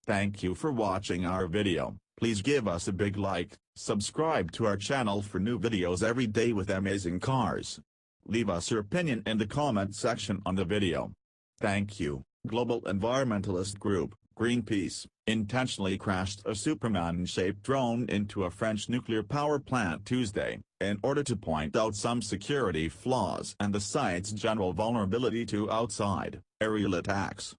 Thank you for watching our video. Please give us a big like, subscribe to our channel for new videos every day with amazing cars. Leave us your opinion in the comment section on the video. Thank you. Global environmentalist group, Greenpeace, intentionally crashed a Superman-shaped drone into a French nuclear power plant Tuesday, in order to point out some security flaws and the site's general vulnerability to outside, aerial attacks.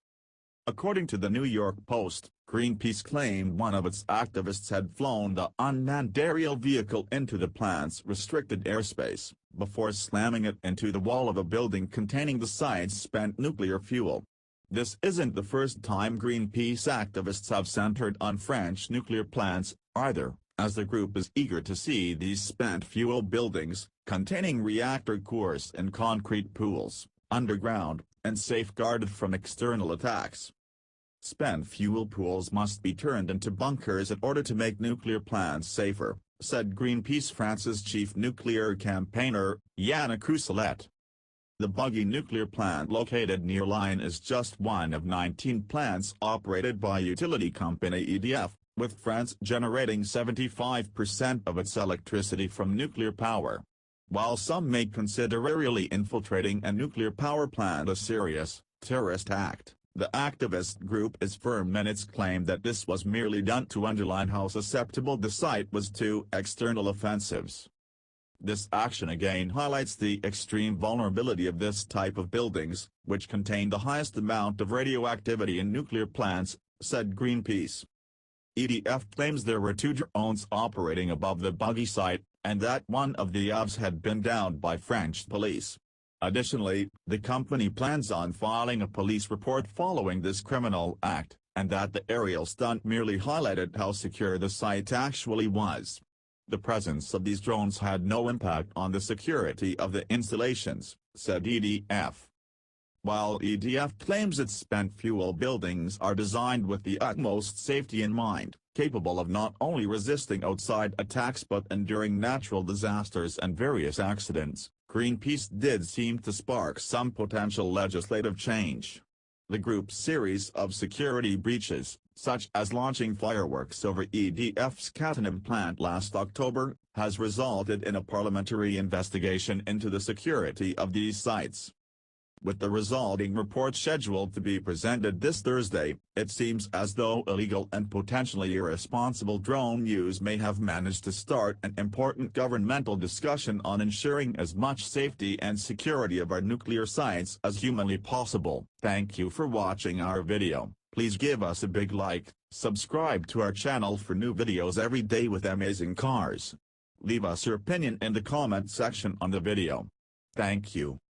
According to the New York Post, Greenpeace claimed one of its activists had flown the unmanned aerial vehicle into the plant's restricted airspace, before slamming it into the wall of a building containing the site's spent nuclear fuel. This isn't the first time Greenpeace activists have centered on French nuclear plants, either, as the group is eager to see these spent fuel buildings, containing reactor cores and concrete pools, underground, and safeguarded from external attacks. Spent fuel pools must be turned into bunkers in order to make nuclear plants safer, said Greenpeace France's chief nuclear campaigner, Yannick Rousselet. The Buggy nuclear plant located near Lyon is just one of 19 plants operated by utility company EDF, with France generating 75% of its electricity from nuclear power. While some may consider aerially infiltrating a nuclear power plant a serious, terrorist act, the activist group is firm in its claim that this was merely done to underline how susceptible the site was to external offensives. This action again highlights the extreme vulnerability of this type of buildings, which contain the highest amount of radioactivity in nuclear plants, said Greenpeace. EDF claims there were 2 drones operating above the Buggy site, and that one of the OVs had been downed by French police. Additionally, the company plans on filing a police report following this criminal act, and that the aerial stunt merely highlighted how secure the site actually was. The presence of these drones had no impact on the security of the installations, said EDF. While EDF claims its spent fuel buildings are designed with the utmost safety in mind, capable of not only resisting outside attacks but enduring natural disasters and various accidents, Greenpeace did seem to spark some potential legislative change. The group's series of security breaches, such as launching fireworks over EDF's Cattenom plant last October, has resulted in a parliamentary investigation into the security of these sites. With the resulting report scheduled to be presented this Thursday, it seems as though illegal and potentially irresponsible drone use may have managed to start an important governmental discussion on ensuring as much safety and security of our nuclear sites as humanly possible. Thank you for watching our video. Please give us a big like, subscribe to our channel for new videos every day with amazing cars. Leave us your opinion in the comment section on the video. Thank you.